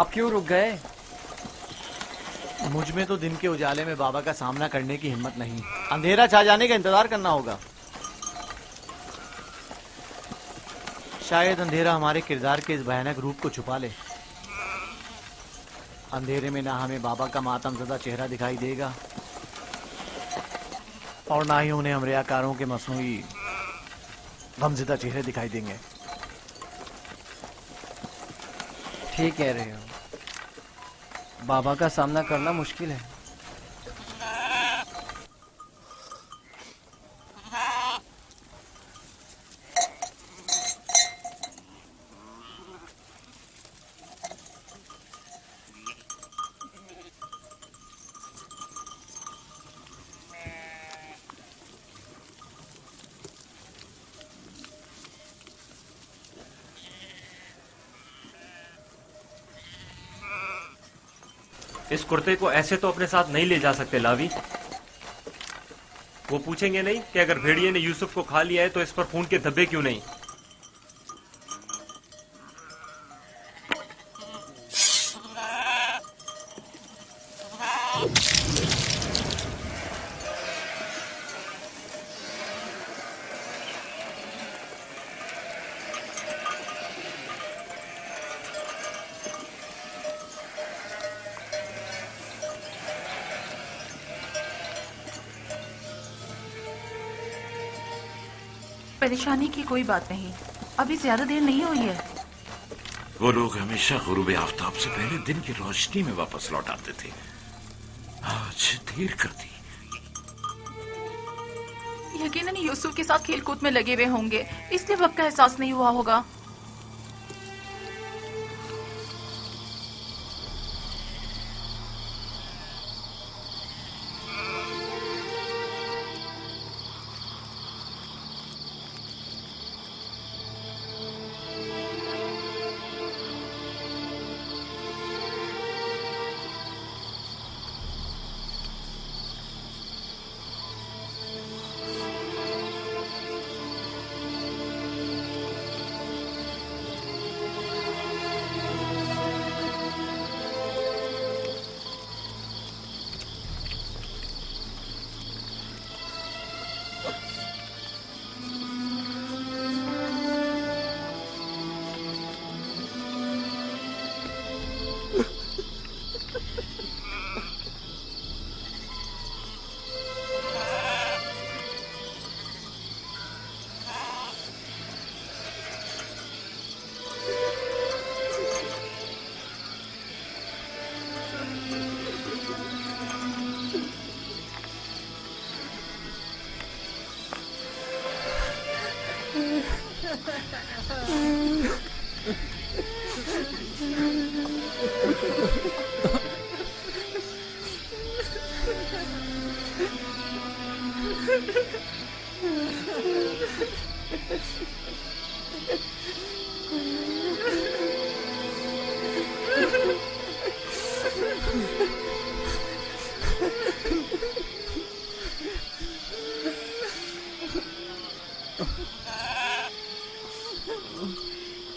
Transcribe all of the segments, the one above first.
आप क्यों रुक गए؟ मुझ में तो दिन के उजाले में बाबा का सामना करने की हिम्मत नहीं, अंधेरा छा जाने का इंतजार करना होगा। शायद अंधेरा हमारे किरदार के इस भयानक रूप को छुपा ले। अंधेरे में ना हमें बाबा का मातमज़दा चेहरा दिखाई देगा और ना ही उन्हें हम रियाकारों के मसनूई गमज़दा चेहरे दिखाई देंगे। ठीक कह रहे हो, बाबा का सामना करना मुश्किल है। इस कुर्ते को ऐसे तो अपने साथ नहीं ले जा सकते लावी। वो पूछेंगे नहीं कि अगर भेड़िए ने यूसुफ को खा लिया है तो इस पर खून के धब्बे क्यों नहीं? परेशानी की कोई बात नहीं, अभी ज्यादा देर नहीं हुई है। वो लोग हमेशा गुरूब आफताब से पहले दिन की रोशनी में वापस लौट आते थे। आज देर कर दी। यकीनन यूसुफ के साथ खेलकूद में लगे हुए होंगे, इसलिए वक्त का एहसास नहीं हुआ होगा।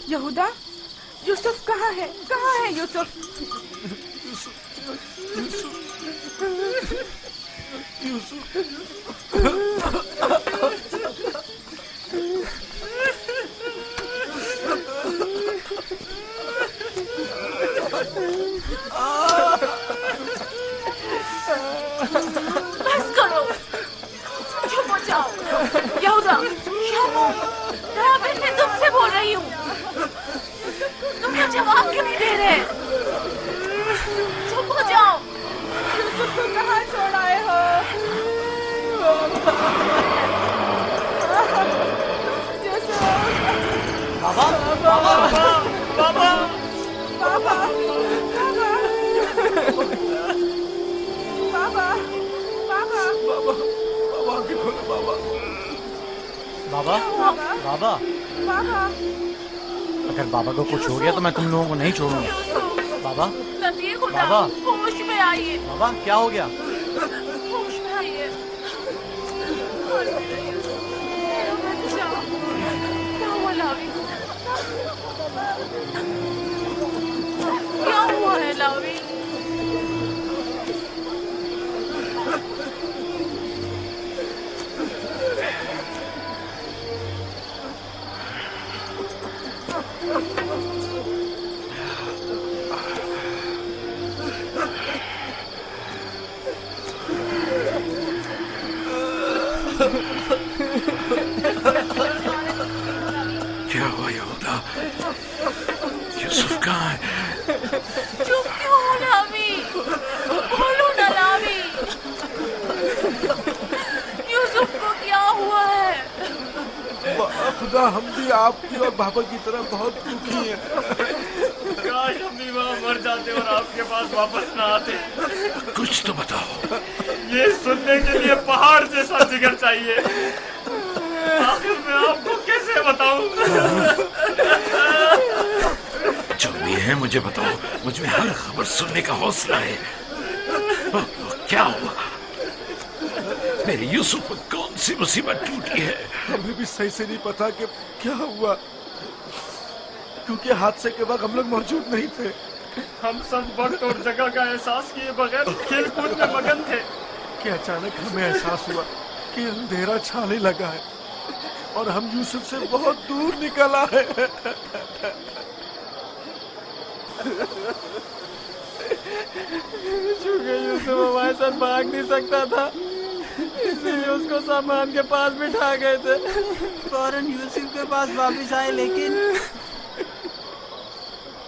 यहूदा, यूसुफ कहाँ है? कहाँ है यूसुफ? बस करो, चुप हो जाओ। यहूदा, मैं तुमसे बोल रही हूँ, तुम क्या जवाब क्यों नहीं दे रहे? चुप हो जाओ। यूसुफ को कहाँ छोड़ आए हो? यूसुफ। बाबा, बाबा, बाबा, बाबा, बाबा, बाबा, बाबा आंखें खोलो बाबा। बाबा, बाबा, बाबा। अगर बाबा को कुछ हो गया तो मैं तुम लोगों को नहीं छोड़ूंगा। बाबा, बाबा, होश में आइए। बाबा क्या हो गया? होश में आइए। क्या हुआ लावी? क्या क्या हुआ यहूदा? यूसुफ कहाँ है? चुप क्यों हो लावी? बोलो ना लावी, यूसुफ को क्या हुआ है? खुदा हम भी आपकी और बाबा की तरह बहुत दुखी हैं। काश हम भी वहाँ मर जाते और आपके पास वापस ना आते। कुछ तो बताओ। ये सुनने के लिए पहाड़ जैसा जिगर चाहिए। आखिर मैं आपको कैसे बताऊं? जो भी है मुझे बताओ, मुझ में हर खबर सुनने का हौसला है। क्या हुआ? मेरे यूसुफ पर कौन सी मुसीबत टूटी है? हमें भी सही से नहीं पता कि क्या हुआ, क्योंकि हादसे के वक्त हम लोग मौजूद नहीं थे। हम सब वक्त और जगह का एहसास किए बगैर खेल कूद में मगन थे कि अचानक हमें एहसास हुआ कि अंधेरा छाने लगा है और हम यूसुफ से बहुत दूर निकल आए। चूंकि यूसुफ हमारे साथ भाग नहीं सकता था, इसलिए उसको सामान के पास बिठा गए थे। फौरन यूसुफ के पास वापस आए,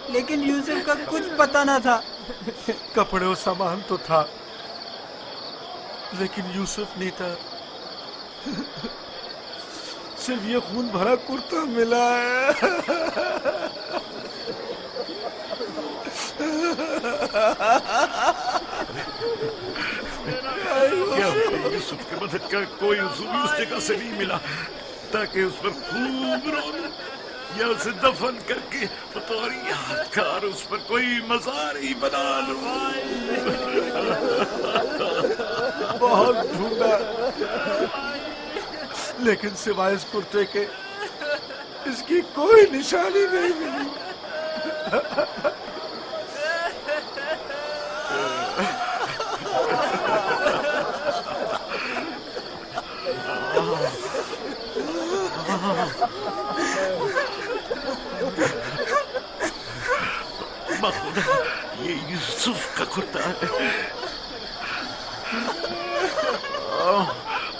लेकिन यूसुफ का कुछ पता न था। कपड़े और सामान तो था, लेकिन यूसुफ नहीं था। सिर्फ ये खून भरा कुर्ता मिला है। क्या यूसुफ की मदद का कोई उसूल उस जगह से नहीं मिला ताकि उस पर खूब रोन या उसे दफन करके बतौर यादगार उस पर कोई मज़ार ही बना लूं। बहुत ढूंढा, लेकिन सिवाय इस कुर्ते के इसकी कोई निशानी नहीं मिली। खुदा, ये यूसुफ का कुर्ता है।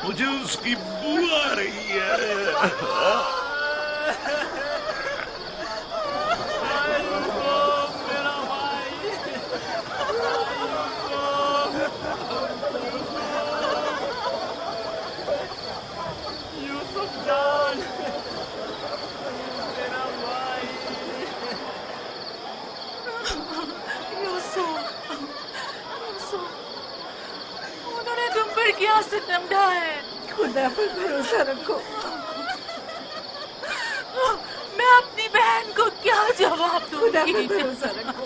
मुझे उसकी बू आ रही है। उन्होंने तुम पर क्या सितम ढाया है? खुदा पर भरोसा रखो। मैं अपनी बहन को क्या जवाब खुदा पर दूंगी? भरोसा रखो।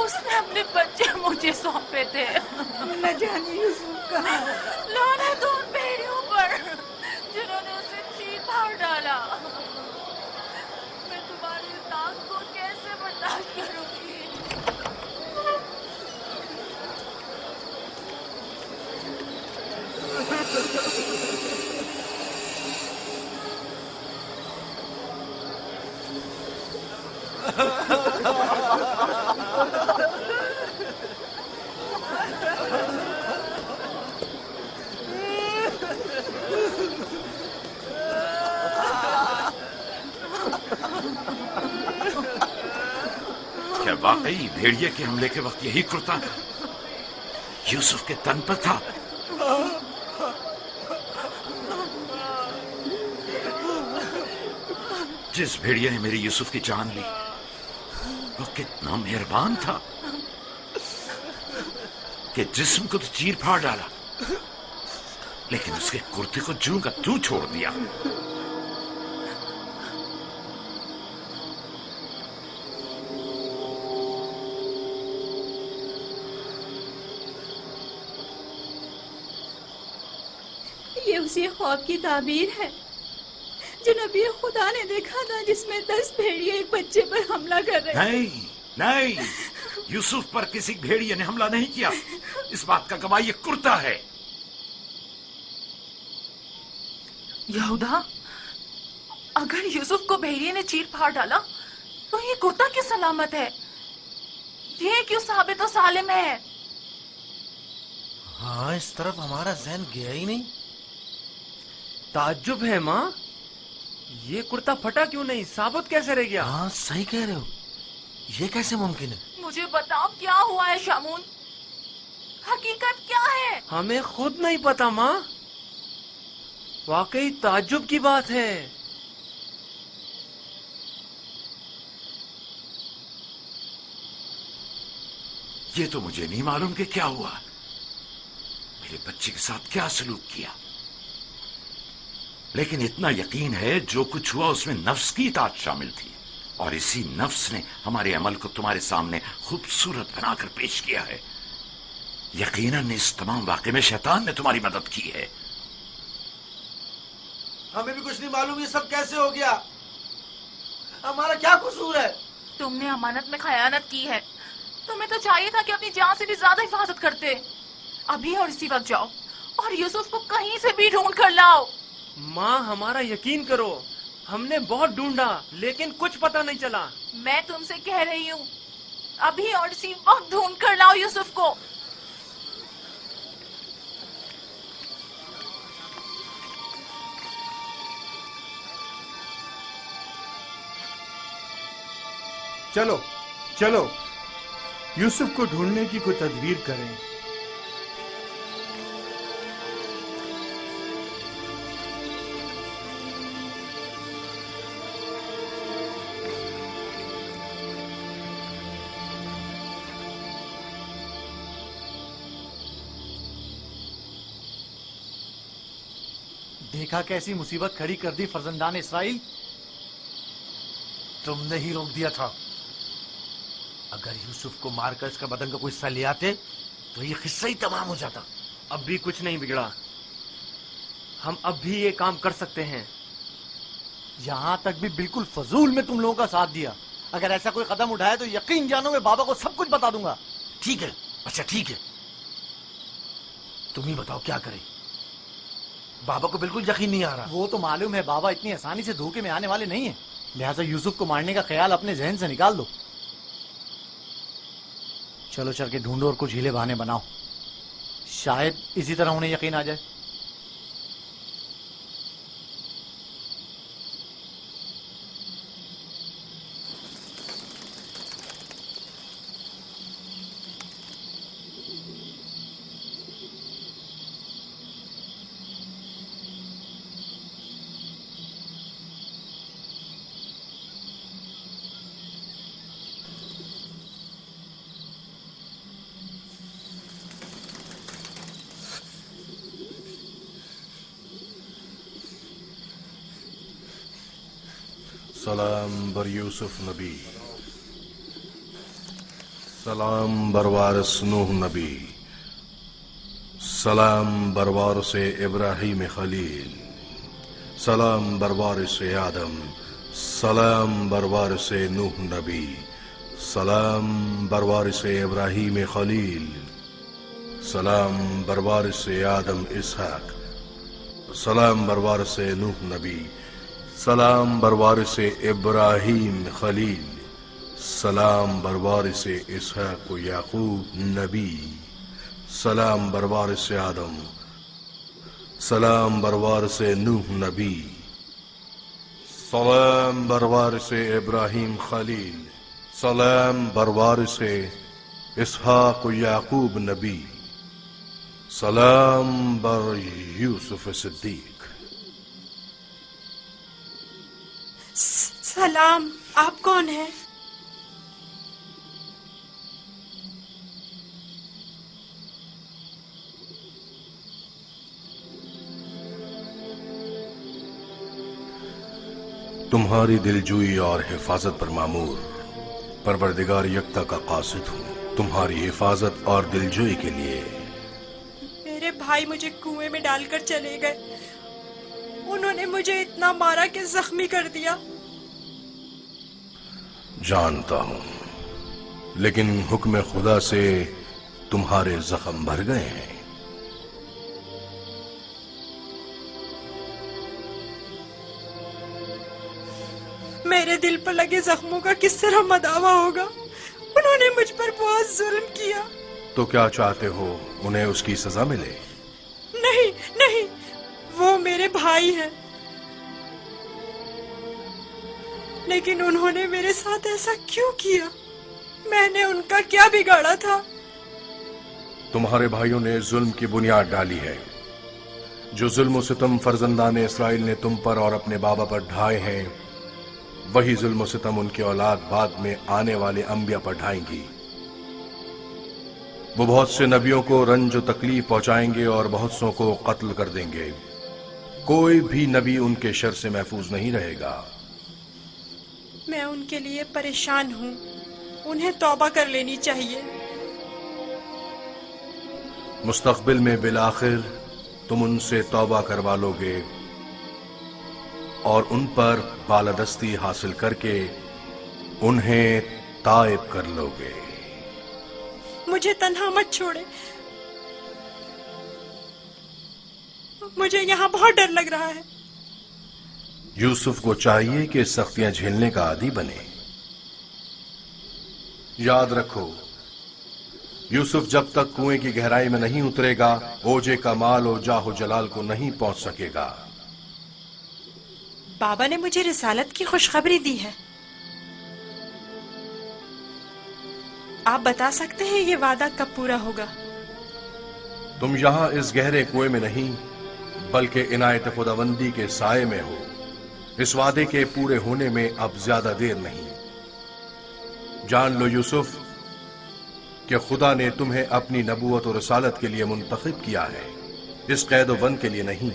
उसने अपने बच्चे मुझे सौंपे थे। न जाने यूसुफ कहाँ होगा। लानत उन भेड़ियों पर जिन्होंने उसे चीर फाड़ डाला। मैं तुम्हारी इस दाग को कैसे बर्दाश्त करूंगी? क्या वाकई भेड़िए के हमले के वक्त यही कुर्ता यूसुफ के तन पर था? जिस भेड़िए ने मेरी यूसुफ की जान ली वो कितना मेहरबान था कि जिस्म को तो चीर फाड़ डाला, लेकिन उसके कुर्ते को जूं का तू छोड़ दिया। ये उसी ख्वाब की ताबीर है जो नबी खुदा ने देखा था, जिसमें 10 भेड़िए एक बच्चे पर हमला कर रहे थे। नहीं नहीं, यूसुफ पर किसी भेड़िए ने हमला नहीं किया। इस बात का गवाह ये कुर्ता है। यहूदा, अगर यूसुफ को भेड़िए ने चीर फाड़ डाला तो ये कुर्ता क्यों सलामत है? ये क्यों साबित और सालिम है? हाँ, इस तरफ हमारा ज़हन गया ही नहीं। ताज्जुब है माँ, ये कुर्ता फटा क्यों नहीं, साबुत कैसे रह गया? हाँ सही कह रहे हो, ये कैसे मुमकिन है? मुझे बताओ क्या हुआ है शामून, हकीकत क्या है? हमें खुद नहीं पता माँ, वाकई ताज्जुब की बात है। ये तो मुझे नहीं मालूम कि क्या हुआ, मेरे बच्चे के साथ क्या सलूक किया, लेकिन इतना यकीन है जो कुछ हुआ उसमें नफ्स की इताअत शामिल थी, और इसी नफ्स ने हमारे अमल को तुम्हारे सामने खूबसूरत बनाकर पेश किया है। यकीनन इस तमाम वाक़े में शैतान ने तुम्हारी मदद की है। हमें भी कुछ नहीं मालूम ये सब कैसे हो गया, हमारा क्या कसूर है? तुमने अमानत में खयानत की है, तुम्हें तो चाहिए था कि अपनी जान से भी ज्यादा हिफाजत करते। अभी और इसी वक्त जाओ और यूसुफ को कहीं से भी ढूंढ कर लाओ। माँ हमारा यकीन करो, हमने बहुत ढूंढा लेकिन कुछ पता नहीं चला। मैं तुमसे कह रही हूँ, अभी और इसी वक्त ढूंढ कर लाओ यूसुफ को। चलो चलो यूसुफ को ढूंढने की कोई तदबीर करें। देखा कैसी मुसीबत खड़ी कर दी फर्जंदान इसराइल, तुमने ही रोक दिया था। अगर यूसुफ को मारकर इसका बदन का कोई हिस्सा ले आते तो ये किस्सा ही तमाम हो जाता। अब भी कुछ नहीं बिगड़ा, हम अब भी ये काम कर सकते हैं। यहां तक भी बिल्कुल फजूल में तुम लोगों का साथ दिया। अगर ऐसा कोई कदम उठाए तो यकीन जानो मैं बाबा को सब कुछ बता दूंगा। ठीक है, अच्छा ठीक है, तुम ही बताओ क्या करें। बाबा को बिल्कुल यकीन नहीं आ रहा। वो तो मालूम है बाबा इतनी आसानी से धोखे में आने वाले नहीं है, लिहाजा यूसुफ को मारने का ख्याल अपने जहन से निकाल दो। चलो चल के ढूंढो और कुछ हीले बहाने बनाओ, शायद इसी तरह उन्हें यकीन आ जाए। सलाम बर यूसुफ नबी, सलाम बर वारिस नूह नबी, सलाम बर वारिस इब्राहीम खलील, सलाम बर वारिस आदम, सलाम बर वारिस नूह नबी, सलाम बर वारिस इब्राहीम खलील, सलाम बर वारिस आदम इसहाक, सलाम बर वारिस नूह नबी, सलाम बर वारिस इब्राहीम खलील, सलाम बर वारिस इसहाक याकूब नबी, सलाम बर वारिस आदम, सलाम बर वारिस नूह नबी, सलाम बर वारिस इब्राहीम खलील, सलाम बर वारिस इसहाक याकूब नबी, सलाम बर यूसुफ सिद्दीक। सलाम, आप कौन हैं? तुम्हारी दिलजोई और हिफाजत पर मामूर परवरदिगार यकता का कासिद हूँ। तुम्हारी हिफाजत और दिलजोई के लिए मेरे भाई मुझे कुएं में डालकर चले गए। उन्होंने मुझे इतना मारा कि जख्मी कर दिया। जानता हूँ, लेकिन हुक्म खुदा से तुम्हारे जख्म भर गए हैं। मेरे दिल पर लगे जख्मों का किस तरह मदावा होगा? उन्होंने मुझ पर बहुत जुल्म किया। तो क्या चाहते हो, उन्हें उसकी सजा मिले? नहीं नहीं, वो मेरे بھائی ہیں، لیکن انہوں نے میرے ساتھ ایسا کیوں کیا؟ میں نے ان کا کیا بگاڑا تھا؟ تمہارے بھائیوں نے ظلم کی بنیاد ڈالی ہے۔ جو ظلم و ستم فرزندان اسرائیل نے تم پر اور اپنے بابا پر ڈھائے ہیں، وہی ظلم و ستم ان کی اولاد بعد میں آنے والے انبیاء پر ڈھائیں گی۔ وہ بہت سے نبیوں کو رنج و تکلیف پہنچائیں گے اور بہت سوں کو قتل کر دیں گے۔ کوئی بھی نبی ان کے شر سے محفوظ نہیں رہے گا۔ میں ان کے لیے پریشان ہوں، انہیں توبہ کر لینی چاہیے۔ مستقبل میں بالآخر تم ان سے توبہ کروا لو گے اور ان پر بالادستی حاصل کر کے انہیں تائب کر لو گے۔ مجھے تنہا مت چھوڑے، مجھے یہاں بہت ڈر لگ رہا ہے۔ یوسف کو چاہیے کہ سختیاں جھیلنے کا عادی بنے۔ یاد رکھو، یوسف جب تک کنویں کی گہرائی میں نہیں اترے گا، اوجے کا مال و جاہ و جلال کو نہیں پہنچ سکے گا۔ بابا نے مجھے رسالت کی خوشخبری دی ہے۔ آپ بتا سکتے ہیں یہ وعدہ کب پورا ہوگا؟ تم یہاں اس گہرے کنویں میں نہیں بلکہ عنایت خداوندی کے سائے میں ہو۔ اس وعدے کے پورے ہونے میں اب زیادہ دیر نہیں۔ جان لو یوسف کہ خدا نے تمہیں اپنی نبوت و رسالت کے لیے منتخب کیا ہے، اس قید و بند کے لیے نہیں۔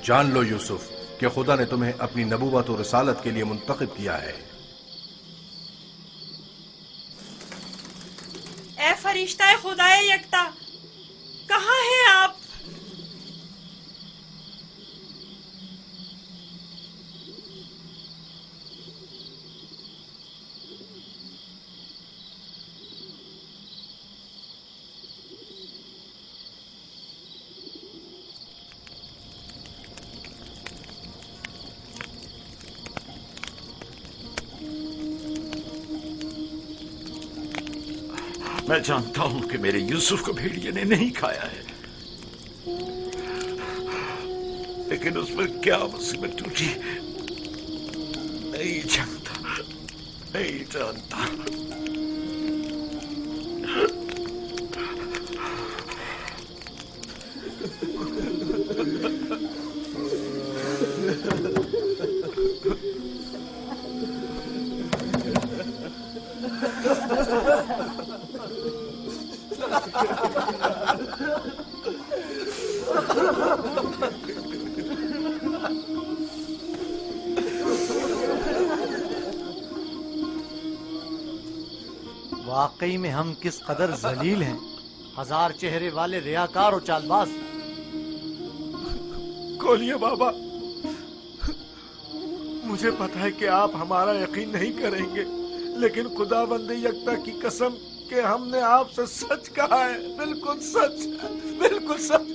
جان لو یوسف کہ خدا نے تمہیں اپنی نبوت و رسالت کے لیے منتخب کیا ہے۔ اے فرشتہ خدائے یکتا، کہاں ہیں آپ؟ میں جانتا ہوں کہ میرے یوسف کو بھیڑیے نے نہیں کھایا ہے، لیکن اس پر کیا مصیبت ٹوٹی نہیں جانتا، نہیں جانتا۔ واقعی میں ہم کس قدر ذلیل ہیں، ہزار چہرے والے ریاکار اور چال باز۔ کھولیے بابا، مجھے پتا ہے کہ آپ ہمارا یقین نہیں کریں گے، لیکن خداوند یکتا کی قسم کہ ہم نے آپ سے سچ کہا ہے، بالکل سچ، بالکل سچ۔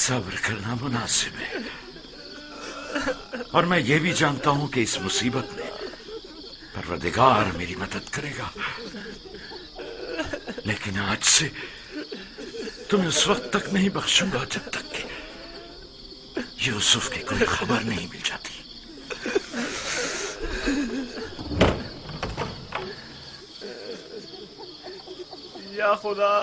صبر کرنا مناسب ہے، اور میں یہ بھی جانتا ہوں کہ اس مصیبت میں پروردگار میری مدد کرے گا، لیکن آج سے تمہیں اس وقت تک نہیں بخشوں گا جب تک کہ یوسف کی کوئی خبر نہیں مل جاتی۔ یا خدا،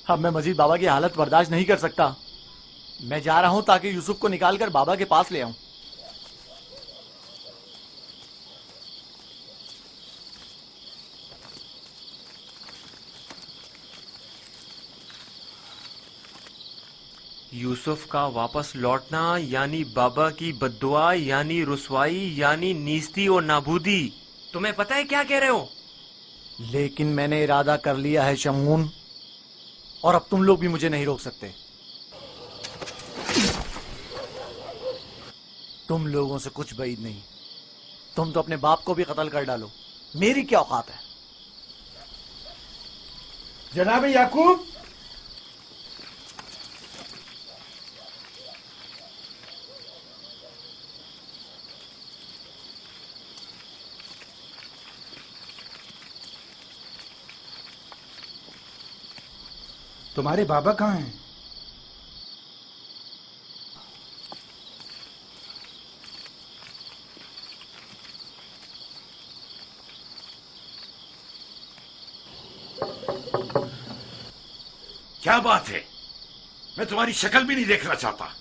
اب میں مزید بابا کی حالت برداشت نہیں کر سکتا۔ میں جا رہا ہوں تاکہ یوسف کو نکال کر بابا کے پاس لے آؤں۔ यूसुफ का वापस लौटना यानी बाबा की बद्दुआ यानी रुसवाई यानी नीस्ती और नाबूदी। तुम्हें पता है क्या कह रहे हो? लेकिन मैंने इरादा कर लिया है शमून, और अब तुम लोग भी मुझे नहीं रोक सकते। तुम लोगों से कुछ बैद नहीं। तुम तो अपने बाप को भी कत्ल कर डालो, मेरी क्या औकात है? जनाब याकूब, तुम्हारे बाबा कहाँ हैं? क्या बात है? मैं तुम्हारी शक्ल भी नहीं देखना चाहता।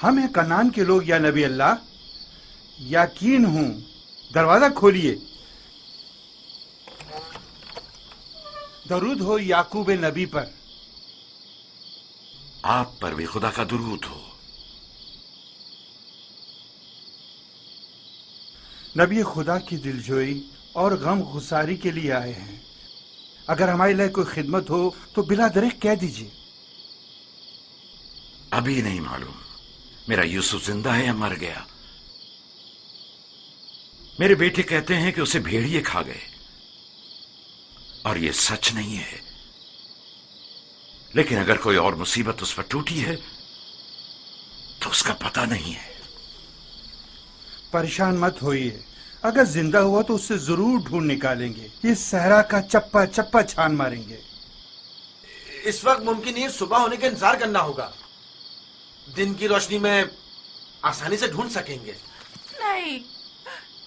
हम हैं कनान के लोग या नबी अल्लाह, यकीन हूं, दरवाजा खोलिए। दरूद हो याकूब नबी पर। आप पर भी खुदा का दुरूद हो। नबी खुदा की दिलजोई और गम गुसारी के लिए आए हैं। अगर हमारे लिए कोई खिदमत हो तो बिला दरेक कह दीजिए। अभी नहीं मालूम मेरा यूसुफ जिंदा है या मर गया। मेरे बेटे कहते हैं कि उसे भेड़िए खा गए, और ये सच नहीं है। लेकिन अगर कोई और मुसीबत उस पर टूटी है तो उसका पता नहीं है। परेशान मत होइए, अगर जिंदा हुआ तो उससे जरूर ढूंढ निकालेंगे। इस सहरा का चप्पा चप्पा छान मारेंगे। इस वक्त मुमकिन नहीं, सुबह होने का इंतजार करना होगा। दिन की रोशनी में आसानी से ढूंढ सकेंगे। नहीं,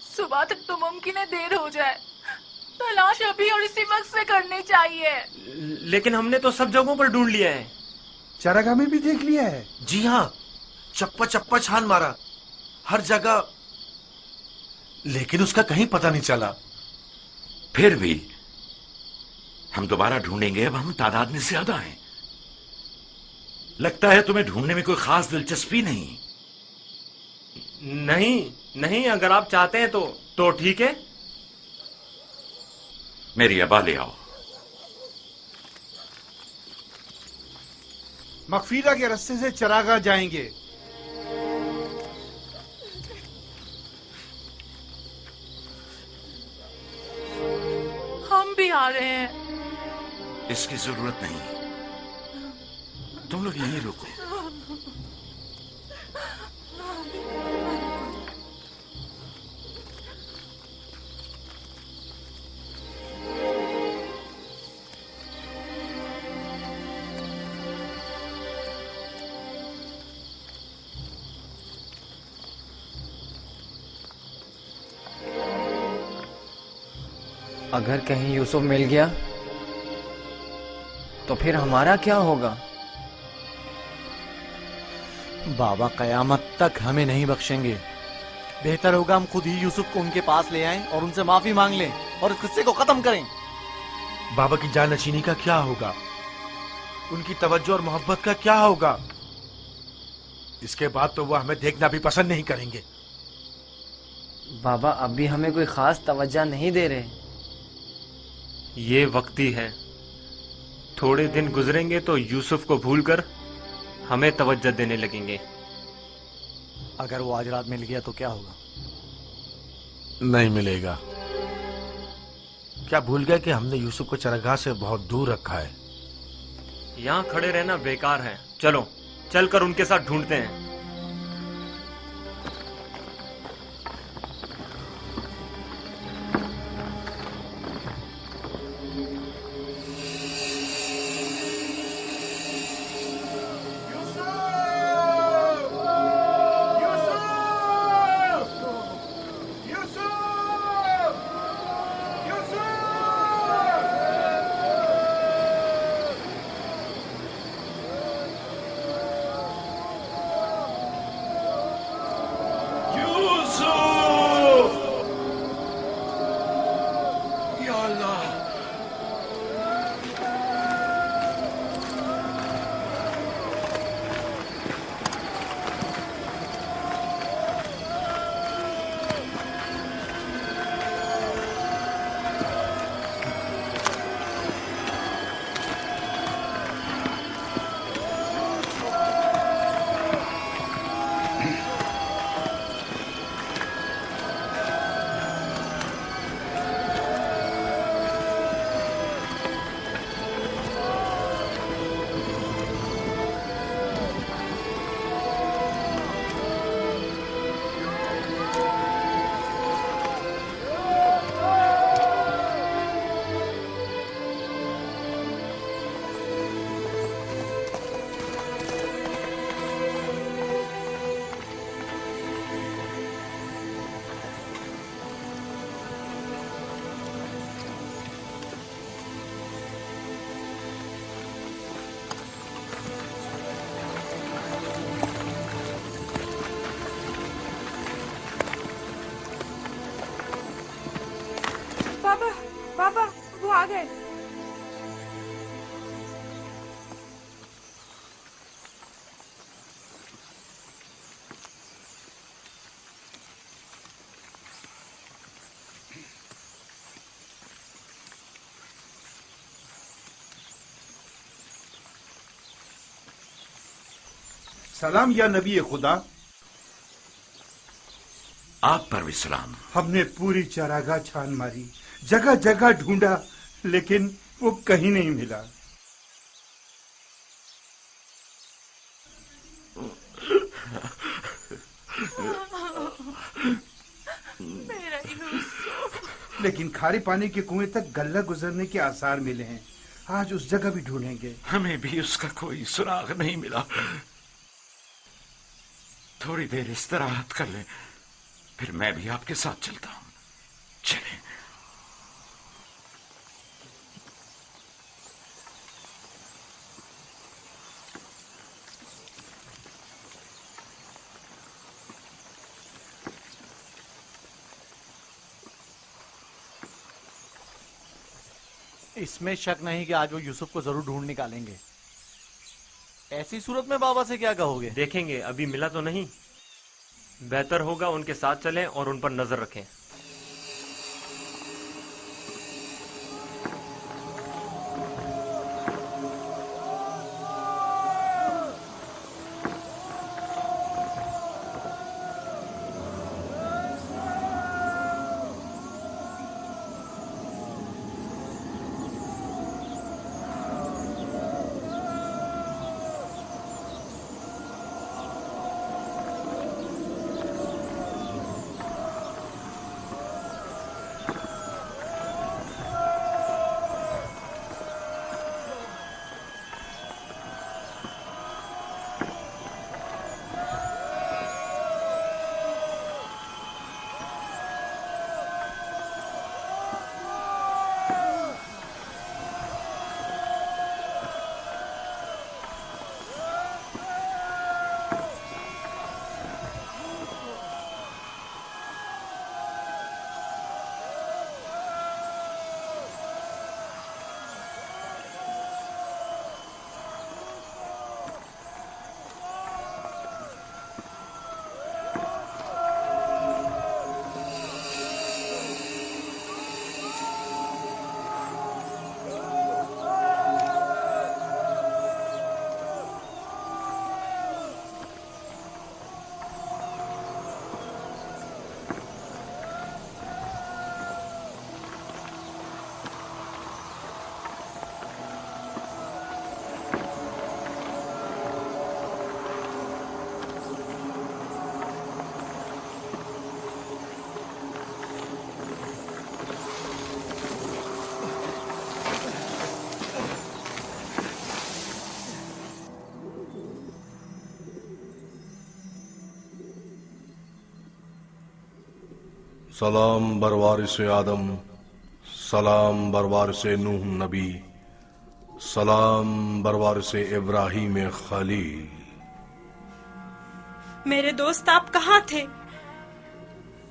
सुबह तक तो मुमकिन है देर हो जाए। तलाश अभी और इसी वक्त से करनी चाहिए। लेकिन हमने तो सब जगहों पर ढूंढ लिया है। चरागाह में भी देख लिया है। जी हाँ, चप्पा चप्पा छान मारा, हर जगह, लेकिन उसका कहीं पता नहीं चला। फिर भी हम दोबारा ढूंढेंगे। अब हम तादाद में ज्यादा हैं। लगता है तुम्हें ढूंढने में कोई खास दिलचस्पी नहीं। नहीं, अगर आप चाहते हैं तो ठीक है। मेरी अबा ले आओ। मगफीरा के रास्ते से चरागाह जाएंगे। हम भी आ रहे हैं। इसकी जरूरत नहीं, तुम लोग यहीं रुको। अगर कहीं यूसुफ मिल गया तो फिर हमारा क्या होगा? बाबा कयामत तक हमें नहीं बख्शेंगे। बेहतर होगा हम खुद ही यूसुफ को उनके पास ले आएं और उनसे माफी मांग लें और इस किस्से को खत्म करें। बाबा की जानशीनी का क्या होगा? उनकी तवज्जो और मोहब्बत का क्या होगा? इसके बाद तो वो हमें देखना भी पसंद नहीं करेंगे। बाबा अब भी हमें कोई खास तवज्जो नहीं दे रहे। ये वक्ती है, थोड़े दिन गुजरेंगे तो यूसुफ को भूलकर हमें तवज्जो देने लगेंगे। अगर वो आज रात मिल गया तो क्या होगा? नहीं मिलेगा। क्या भूल गए कि हमने यूसुफ को चरागाह से बहुत दूर रखा है? यहाँ खड़े रहना बेकार है। चलो चलकर उनके साथ ढूंढते हैं। आ गए। सलाम या नबी खुदा। आप पर भी सलाम। हमने पूरी चरागाह छान मारी, जगह जगह ढूंढा, लेकिन वो कहीं नहीं मिला। मेरा यूसुफ। लेकिन खारे पानी के कुएं तक गल्ला गुजरने के आसार मिले हैं। आज उस जगह भी ढूंढेंगे। हमें भी उसका कोई सुराग नहीं मिला। थोड़ी देर इस्तराहत कर लें, फिर मैं भी आपके साथ चलता हूं। चलें। इसमें शक नहीं कि आज वो यूसुफ को जरूर ढूंढ निकालेंगे। ऐसी सूरत में बाबा से क्या कहोगे? देखेंगे, अभी मिला तो नहीं। बेहतर होगा उनके साथ चलें और उन पर नजर रखें। सलाम बरवारिस आदम, सलाम बरवारिस नूह नबी, सलाम बरवारिस इब्राहिम खलील। मेरे दोस्त आप कहाँ थे?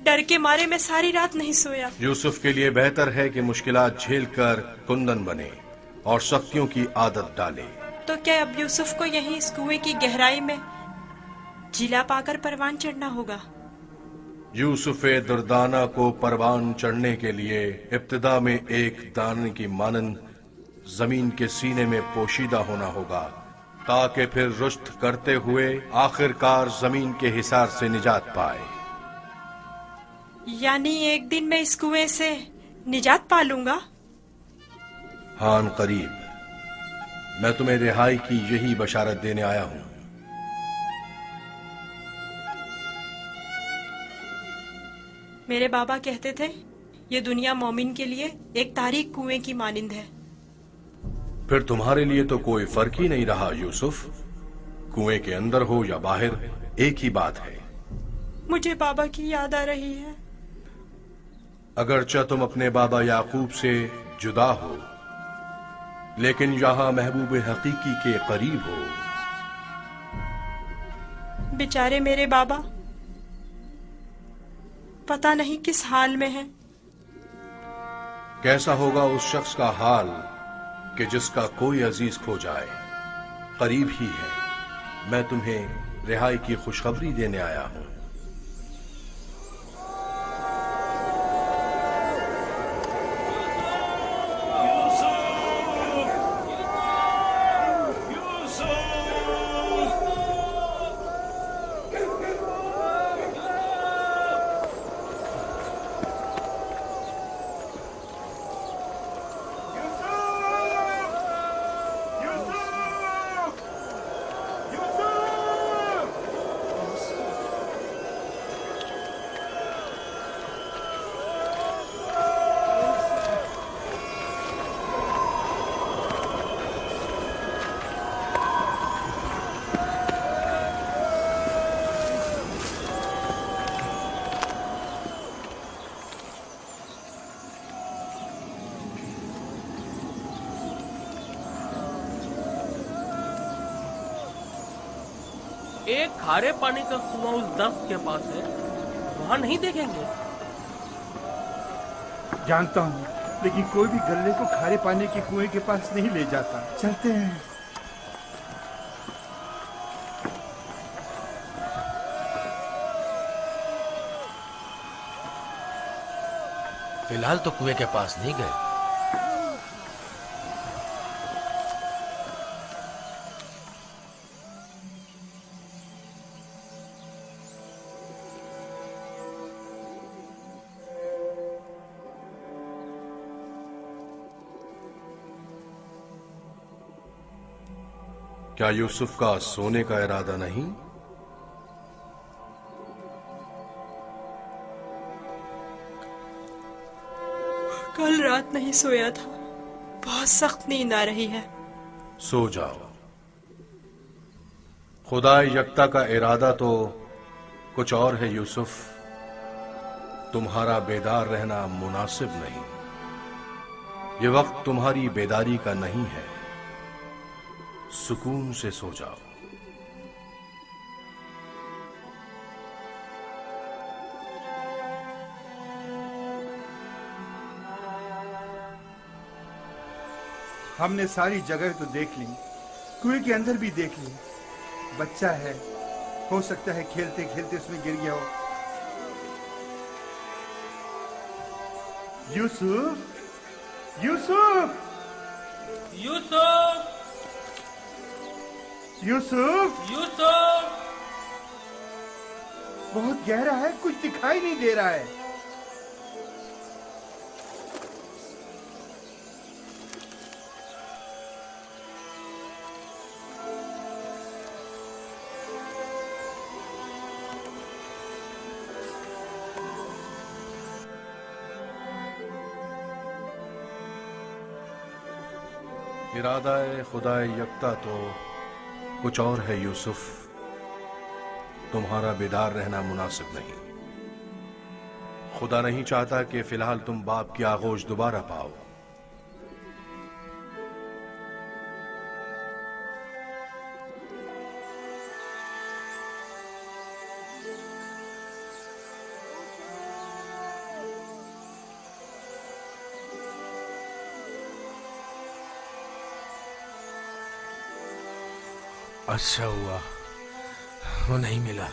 डर के मारे मैं सारी रात नहीं सोया। यूसुफ के लिए बेहतर है कि मुश्किलात झेलकर कुंदन बने और सख्तियों की आदत डाले। तो क्या अब यूसुफ को यहीं इस कुएं की गहराई में जिला पाकर परवान चढ़ना होगा? यूसुफ दुर्दाना को परवान चढ़ने के लिए इब्तिदा में एक दाने की मानंद जमीन के सीने में पोशीदा होना होगा, ताकि फिर रुश्त करते हुए आखिरकार जमीन के हिसार से निजात पाए। यानी एक दिन मैं इस कुएं से निजात पा लूंगा? हान करीब। मैं तुम्हें रिहाई की यही बशारत देने आया हूं। मेरे बाबा कहते थे ये दुनिया मोमिन के लिए एक तारीक कुएं की मानिंद है। फिर तुम्हारे लिए तो कोई फर्क ही नहीं रहा यूसुफ। कुएं के अंदर हो या बाहर, एक ही बात है। मुझे बाबा की याद आ रही है। अगरचे तुम अपने बाबा याकूब से जुदा हो, लेकिन यहां महबूब हकीकी के करीब हो। बेचारे मेरे बाबा पता नहीं किस हाल में हैं। कैसा होगा उस शख्स का हाल कि जिसका कोई अजीज खो जाए। करीब ही है, मैं तुम्हें रिहाई की खुशखबरी देने आया हूं। एक खारे पानी का कुआं उस दर्ख्त के पास है, वहां नहीं देखेंगे? जानता हूँ, लेकिन कोई भी गल्ले को खारे पानी के कुएं के पास नहीं ले जाता। चलते हैं। फिलहाल तो कुएं के पास नहीं गए। क्या यूसुफ का सोने का इरादा नहीं? कल रात नहीं सोया था, बहुत सख्त नींद आ रही है। सो जाओ। खुदा यकता का इरादा तो कुछ और है यूसुफ। तुम्हारा बेदार रहना मुनासिब नहीं। ये वक्त तुम्हारी बेदारी का नहीं है। सुकून से सो जाओ। हमने सारी जगह तो देख ली, कुएं के अंदर भी देख ली। बच्चा है, हो सकता है खेलते खेलते उसमें गिर गया हो। यूसुफ, यूसुफ, यूसुफ, यूसुफ, यूसुफ। बहुत गहरा है, कुछ दिखाई नहीं दे रहा है। इरादा खुदा यकता तो कुछ और है यूसुफ। तुम्हारा बेदार रहना मुनासिब नहीं। खुदा नहीं चाहता कि फिलहाल तुम बाप की आगोश दोबारा पाओ। अच्छा हुआ वो नहीं मिला।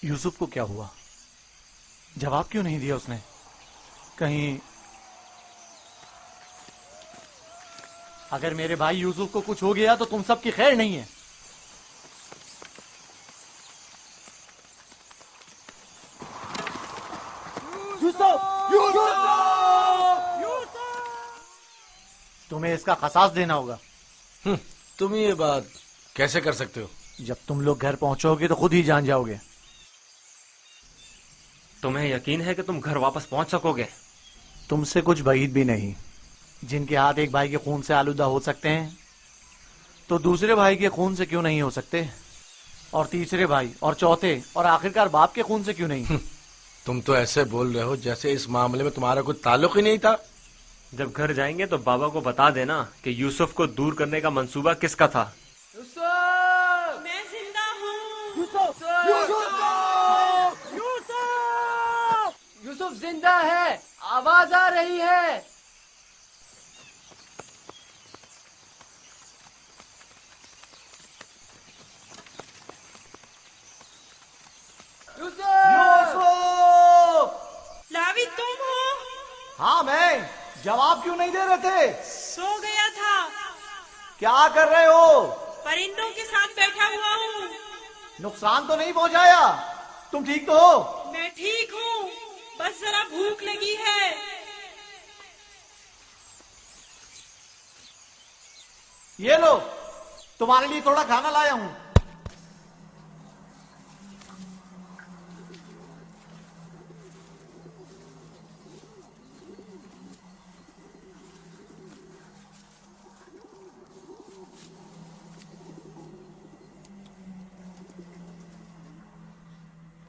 यूसुफ को क्या हुआ? जवाब क्यों नहीं दिया उसने? कहीं अगर मेरे भाई यूसुफ को कुछ हो गया तो तुम सबकी खैर नहीं है। तुम्हें इसका खसास देना होगा। तुम ये बात कैसे कर सकते हो? जब तुम लोग घर पहुंचोगे तो खुद ही जान जाओगे। तुम्हें यकीन है कि तुम घर वापस पहुंच सकोगे? तुमसे कुछ بعید भी नहीं। जिनके हाथ एक भाई के खून से आलूदा हो सकते हैं तो दूसरे भाई के खून से क्यों नहीं हो सकते? और तीसरे भाई और चौथे और आखिरकार बाप के खून से क्यों नहीं? तुम तो ऐसे बोल रहे हो जैसे इस मामले में तुम्हारा कोई ताल्लुक ही नहीं था। जब घर जाएंगे तो बाबा को बता देना कि यूसुफ को दूर करने का मंसूबा किसका था। मैं یوسف زندہ ہے، آواز آ رہی ہے۔ لاوی تم ہو؟ ہاں میں، جواب کیوں نہیں دے رہے تھے؟ سو گیا تھا۔ کیا کر رہے ہو؟ پرندوں کے ساتھ بیٹھا ہوا ہوں۔ نقصان تو نہیں پہنچایا؟ تم ٹھیک تو ہو؟ میں ٹھیک ہوں، بس ذرا بھوک لگی ہے۔ یہ لو، تمہارے لیے تھوڑا کھانا لایا ہوں۔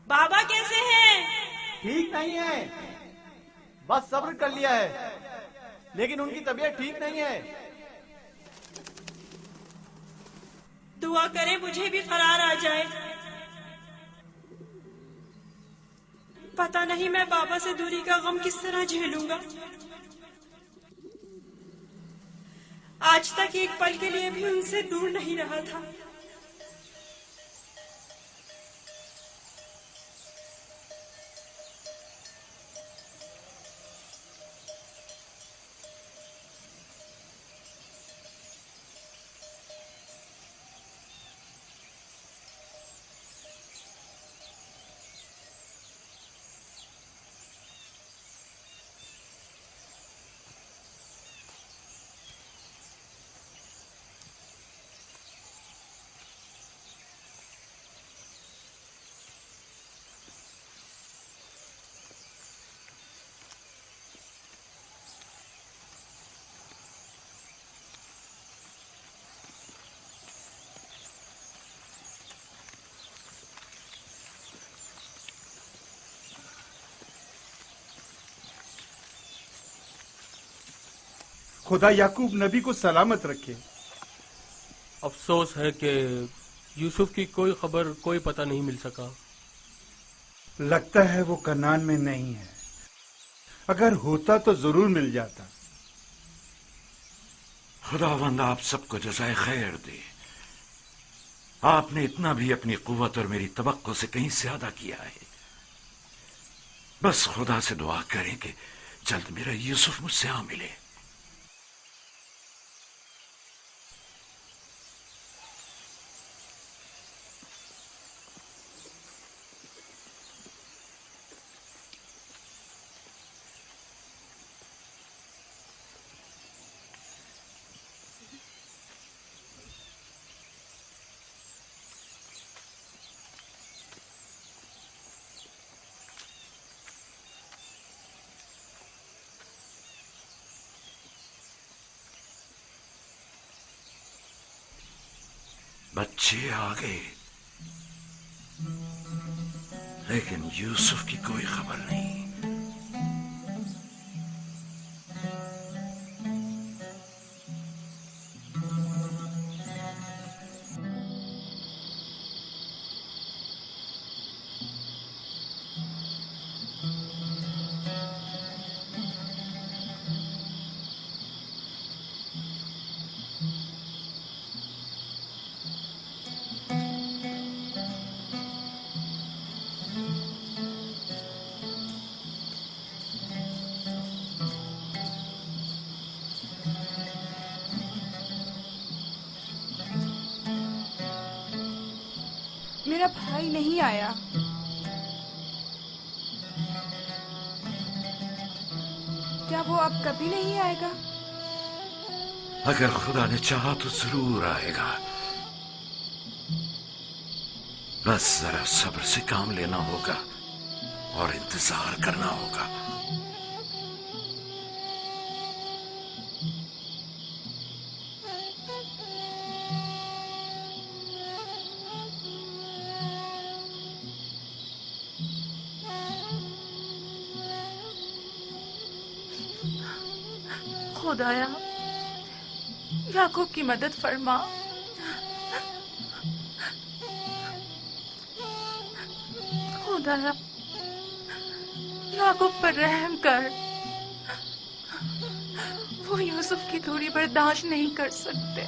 بابا کیسے ہیں؟ ٹھیک نہیں ہے، بس صبر کر لیا ہے، لیکن ان کی طبیعت ٹھیک نہیں ہے۔ دعا کرے مجھے بھی قرار آ جائے۔ پتہ نہیں میں بابا سے دوری کا غم کس طرح جھیلوں گا۔ آج تک ایک پل کے لیے بھی ان سے دور نہیں رہا تھا۔ خدا یعقوب نبی کو سلامت رکھے۔ افسوس ہے کہ یوسف کی کوئی خبر، کوئی پتہ نہیں مل سکا۔ لگتا ہے وہ کنعان میں نہیں ہے، اگر ہوتا تو ضرور مل جاتا۔ خداوند آپ سب کو جزائے خیر دے۔ آپ نے اتنا بھی اپنی قوت اور میری توقع سے کہیں زیادہ کیا ہے۔ بس خدا سے دعا کریں کہ جلد میرا یوسف مجھ سے آ ملے۔ بچے آ گئے، لیکن یوسف کی کوئی خبر نہیں۔ میرا بھائی نہیں آیا۔ کیا وہ اب کبھی نہیں آئے گا؟ اگر خدا نے چاہا تو ضرور آئے گا، بس ذرا صبر سے کام لینا ہوگا اور انتظار کرنا ہوگا۔ خدایا یعقوب کی مدد فرما۔ خدایا याकूब पर रहम कर। वो यूसुफ की दूरी बर्दाश्त नहीं कर सकते।